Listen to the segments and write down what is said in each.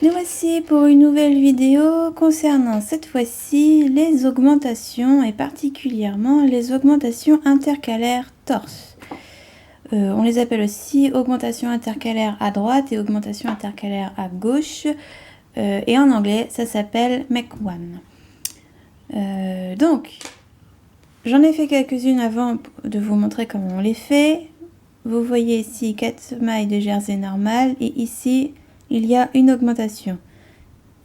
Nous voici pour une nouvelle vidéo concernant cette fois-ci les augmentations et particulièrement les augmentations intercalaires torse. On les appelle aussi augmentation intercalaire à droite et augmentation intercalaire à gauche. Et en anglais, ça s'appelle MEC1. Donc, j'en ai fait quelques-unes avant de vous montrer comment on les fait. Vous voyez ici 4 mailles de jersey normales et ici, il y a une augmentation.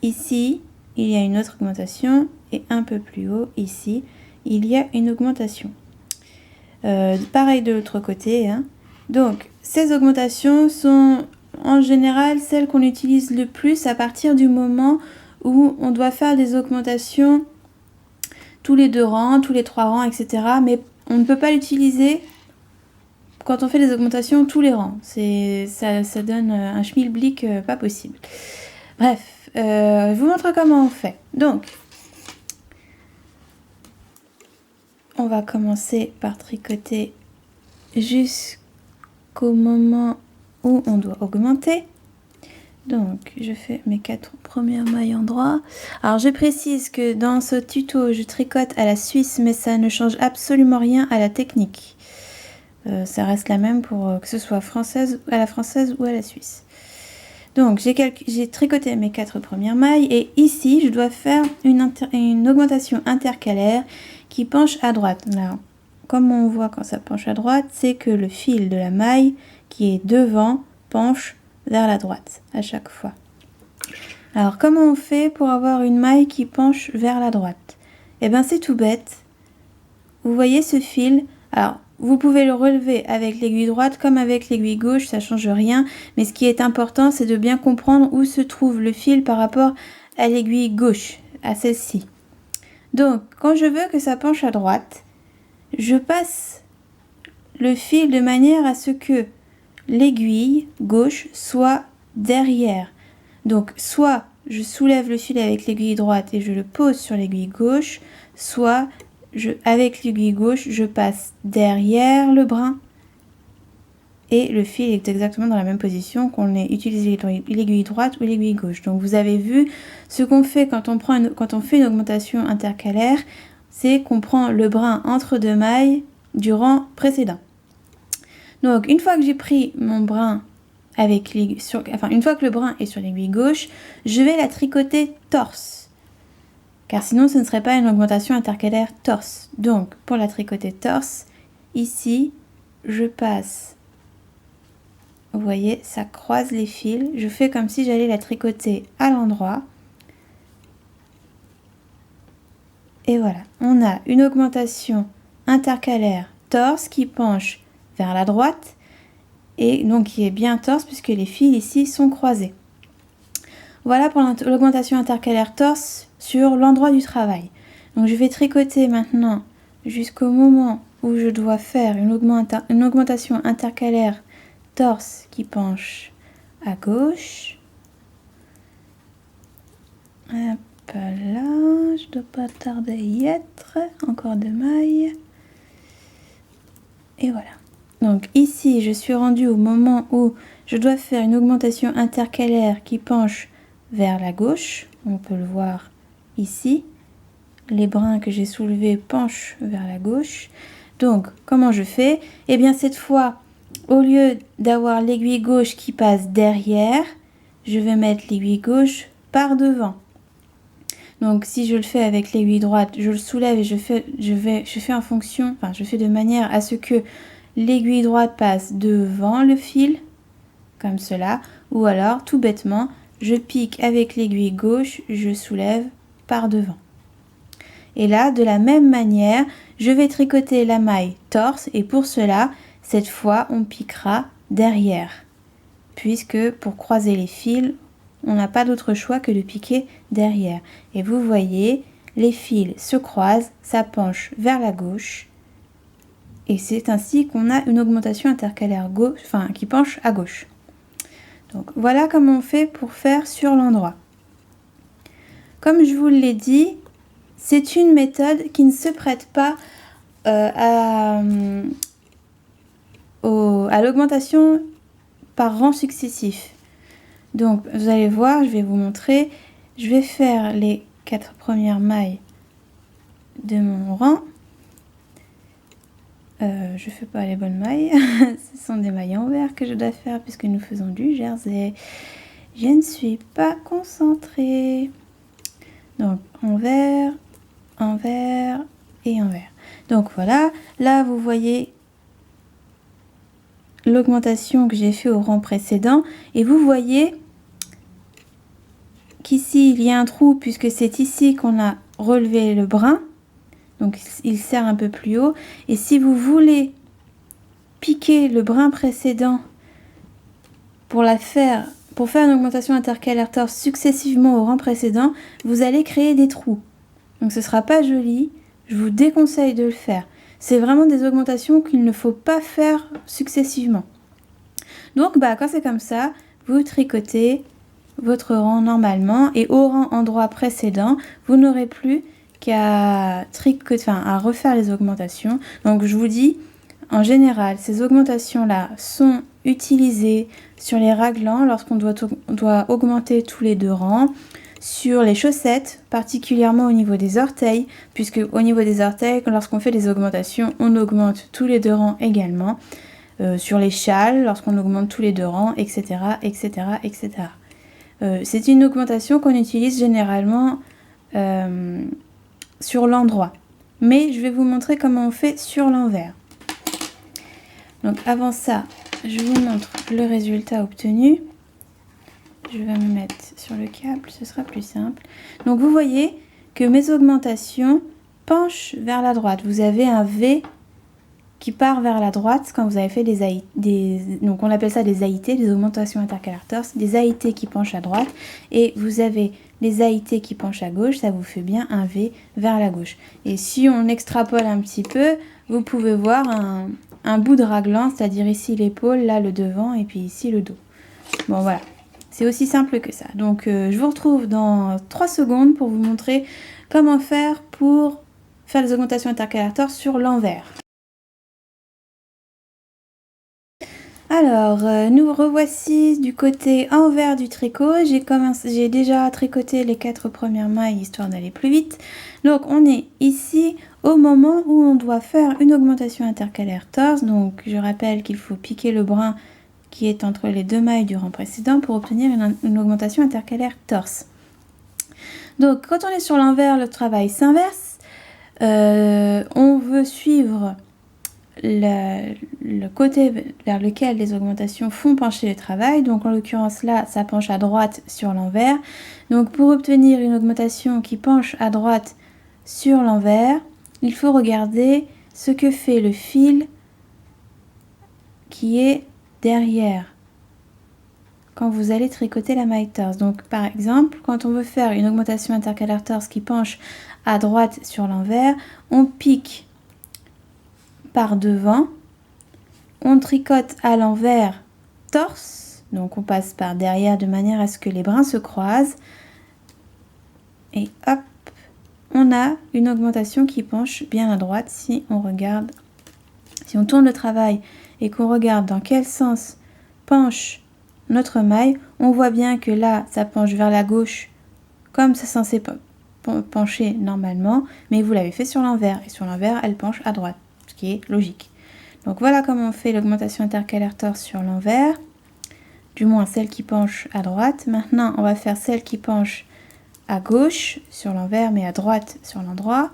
Ici, il y a une autre augmentation et un peu plus haut, ici, il y a une augmentation. Pareil de l'autre côté. Donc, ces augmentations sont en général celles qu'on utilise le plus à partir du moment où on doit faire des augmentations tous les 2 rangs, tous les 3 rangs, etc. Mais on ne peut pas l'utiliser quand on fait des augmentations tous les rangs. Ça donne un schmilblick pas possible. Bref, je vous montre comment on fait. Donc, on va commencer par tricoter jusqu'au moment où on doit augmenter. Donc, je fais mes 4 premières mailles en droit. Alors, je précise que dans ce tuto, je tricote à la suisse, mais ça ne change absolument rien à la technique. Ça reste la même pour que ce soit à la française ou à la suisse. Donc, j'ai tricoté mes 4 premières mailles et ici, je dois faire une augmentation intercalaire qui penche à droite. Alors, comme on voit quand ça penche à droite, c'est que le fil de la maille qui est devant penche vers la droite à chaque fois. Alors, comment on fait pour avoir une maille qui penche vers la droite? Eh bien, c'est tout bête. Vous voyez ce fil? Alors, vous pouvez le relever avec l'aiguille droite comme avec l'aiguille gauche, ça ne change rien. Mais ce qui est important, c'est de bien comprendre où se trouve le fil par rapport à l'aiguille gauche, à celle-ci. Donc, quand je veux que ça penche à droite, je passe le fil de manière à ce que l'aiguille gauche soit derrière. Donc, soit je soulève le fil avec l'aiguille droite et je le pose sur l'aiguille gauche, soit avec l'aiguille gauche, je passe derrière le brin et le fil est exactement dans la même position qu'on ait utilisé l'aiguille droite ou l'aiguille gauche. Donc vous avez vu ce qu'on fait quand on fait une augmentation intercalaire, c'est qu'on prend le brin entre 2 mailles du rang précédent. Donc une fois que j'ai pris mon brin une fois que le brin est sur l'aiguille gauche, je vais la tricoter torse. Car sinon, ce ne serait pas une augmentation intercalaire torse. Donc, pour la tricoter torse, ici, je passe. Vous voyez, ça croise les fils. Je fais comme si j'allais la tricoter à l'endroit. Et voilà, on a une augmentation intercalaire torse qui penche vers la droite. Et donc, qui est bien torse puisque les fils ici sont croisés. Voilà pour l'augmentation intercalaire torse sur l'endroit du travail. Donc je vais tricoter maintenant jusqu'au moment où je dois faire une augmentation intercalaire torse qui penche à gauche. Hop là, je ne dois pas tarder à y être. Encore 2 mailles. Et voilà. Donc ici, je suis rendue au moment où je dois faire une augmentation intercalaire qui penche vers la gauche. On peut le voir ici. Les brins que j'ai soulevés penchent vers la gauche. Donc, comment je fais? Eh bien, cette fois, au lieu d'avoir l'aiguille gauche qui passe derrière, je vais mettre l'aiguille gauche par devant. Donc, si je le fais avec l'aiguille droite, je le soulève et je fais de manière à ce que l'aiguille droite passe devant le fil, comme cela. Ou alors, tout bêtement, je pique avec l'aiguille gauche, je soulève par devant. Et là, de la même manière, je vais tricoter la maille torse et pour cela, cette fois, on piquera derrière. Puisque pour croiser les fils, on n'a pas d'autre choix que de piquer derrière. Et vous voyez, les fils se croisent, ça penche vers la gauche. Et c'est ainsi qu'on a une augmentation intercalaire qui penche à gauche. Donc voilà comment on fait pour faire sur l'endroit. Comme je vous l'ai dit, c'est une méthode qui ne se prête pas à l'augmentation par rang successif. Donc vous allez voir, je vais vous montrer. Je vais faire les 4 premières mailles de mon rang. Je fais pas les bonnes mailles. Ce sont des mailles envers que je dois faire puisque nous faisons du jersey. Je ne suis pas concentrée. Donc envers, envers et envers. Donc voilà, là vous voyez l'augmentation que j'ai fait au rang précédent et vous voyez qu'ici il y a un trou puisque c'est ici qu'on a relevé le brin. Donc il sert un peu plus haut. Et si vous voulez piquer le brin précédent pour faire une augmentation intercalaire torse successivement au rang précédent, vous allez créer des trous. Donc ce ne sera pas joli. Je vous déconseille de le faire. C'est vraiment des augmentations qu'il ne faut pas faire successivement. Donc quand c'est comme ça, vous tricotez votre rang normalement et au rang endroit précédent, vous n'aurez plus qu'à refaire les augmentations. Donc je vous dis, en général, ces augmentations-là sont utilisées sur les raglans lorsqu'on doit augmenter tous les 2 rangs, sur les chaussettes, particulièrement au niveau des orteils, puisque au niveau des orteils, lorsqu'on fait des augmentations, on augmente tous les 2 rangs également. Sur les châles, lorsqu'on augmente tous les 2 rangs, etc. etc., etc. C'est une augmentation qu'on utilise généralement sur l'endroit. Mais je vais vous montrer comment on fait sur l'envers. Donc avant ça, je vous montre le résultat obtenu. Je vais me mettre sur le câble, ce sera plus simple. Donc vous voyez que mes augmentations penchent vers la droite. Vous avez un V qui part vers la droite quand vous avez fait donc on appelle ça des AIT, des augmentations intercalaires torse, des AIT qui penchent à droite, et vous avez les AIT qui penchent à gauche, ça vous fait bien un V vers la gauche. Et si on extrapole un petit peu, vous pouvez voir un bout de raglan, c'est-à-dire ici l'épaule, là le devant, et puis ici le dos. Bon voilà, c'est aussi simple que ça. Donc je vous retrouve dans 3 secondes pour vous montrer comment faire pour faire les augmentations intercalaires torse sur l'envers. Alors, nous revoici du côté envers du tricot. J'ai déjà tricoté les 4 premières mailles histoire d'aller plus vite. Donc, on est ici au moment où on doit faire une augmentation intercalaire torse. Donc, je rappelle qu'il faut piquer le brin qui est entre les 2 mailles du rang précédent pour obtenir une augmentation intercalaire torse. Donc, quand on est sur l'envers, le travail s'inverse. On veut suivre le côté vers lequel les augmentations font pencher le travail. Donc en l'occurrence là, ça penche à droite sur l'envers. Donc pour obtenir une augmentation qui penche à droite sur l'envers, il faut regarder ce que fait le fil qui est derrière quand vous allez tricoter la maille torse. Donc par exemple, quand on veut faire une augmentation intercalaire torse qui penche à droite sur l'envers, on pique par devant, on tricote à l'envers torse, donc on passe par derrière de manière à ce que les brins se croisent, et hop, on a une augmentation qui penche bien à droite. Si on regarde, si on tourne le travail et qu'on regarde dans quel sens penche notre maille, on voit bien que là ça penche vers la gauche comme c'est censé pencher normalement, mais vous l'avez fait sur l'envers, et sur l'envers elle penche à droite, ce qui est logique. Donc voilà comment on fait l'augmentation intercalaire torse sur l'envers, du moins celle qui penche à droite. Maintenant on va faire celle qui penche à gauche sur l'envers mais à droite sur l'endroit.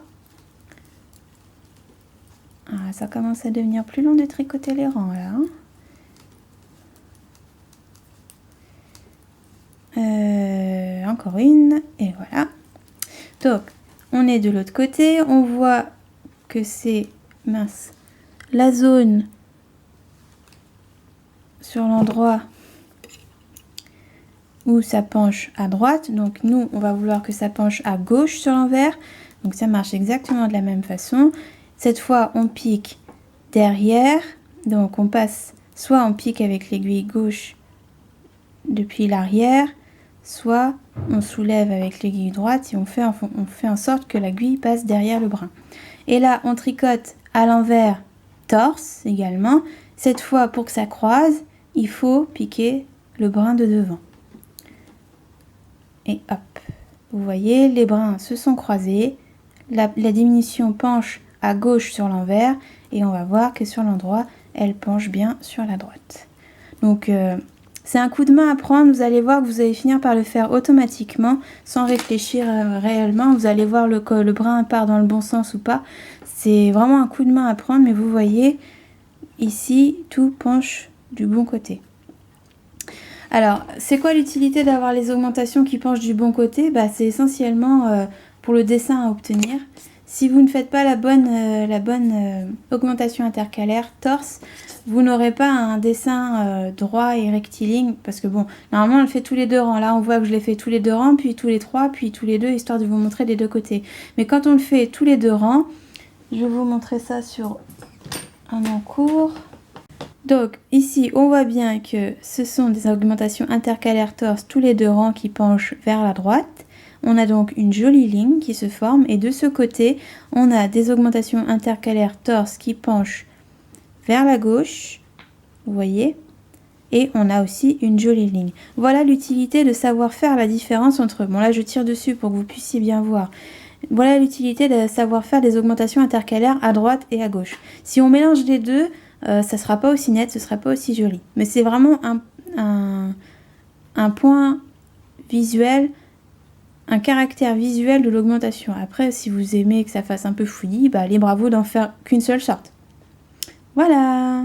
Ah, ça commence à devenir plus long de tricoter les rangs là, hein. Encore une, et voilà. Donc on est de l'autre côté, on voit que c'est mince, la zone sur l'endroit où ça penche à droite. Donc nous on va vouloir que ça penche à gauche sur l'envers, donc ça marche exactement de la même façon. Cette fois on pique derrière, donc on passe, soit on pique avec l'aiguille gauche depuis l'arrière, soit on soulève avec l'aiguille droite et on fait en sorte que l'aiguille passe derrière le brin. Et là on tricote à l'envers torse également. Cette fois pour que ça croise, il faut piquer le brin de devant. et hop. Vous voyez, les brins se sont croisés, la diminution penche à gauche sur l'envers et on va voir que sur l'endroit, elle penche bien sur la droite. Donc, c'est un coup de main à prendre, vous allez voir que vous allez finir par le faire automatiquement, sans réfléchir réellement. Vous allez voir que le brin part dans le bon sens ou pas. C'est vraiment un coup de main à prendre, mais vous voyez, ici, tout penche du bon côté. Alors, c'est quoi l'utilité d'avoir les augmentations qui penchent du bon côté? C'est essentiellement pour le dessin à obtenir. Si vous ne faites pas la bonne augmentation intercalaire torse, vous n'aurez pas un dessin droit et rectiligne, parce que bon, normalement on le fait tous les deux rangs. Là on voit que je l'ai fait tous les deux rangs, puis tous les trois, puis tous les deux, histoire de vous montrer des deux côtés. Mais quand on le fait tous les deux rangs, je vais vous montrer ça sur un encours. Donc ici on voit bien que ce sont des augmentations intercalaires torse tous les deux rangs qui penchent vers la droite. On a donc une jolie ligne qui se forme et de ce côté, on a des augmentations intercalaires torse qui penchent vers la gauche, vous voyez, et on a aussi une jolie ligne. Voilà l'utilité de savoir faire la différence entre, bon là je tire dessus pour que vous puissiez bien voir, voilà l'utilité de savoir faire des augmentations intercalaires à droite et à gauche. Si on mélange les deux, ça sera pas aussi net, ce sera pas aussi joli. Mais c'est vraiment un point visuel, un caractère visuel de l'augmentation. Après, si vous aimez que ça fasse un peu fouillis, libre à vous d'en faire qu'une seule sorte. Voilà!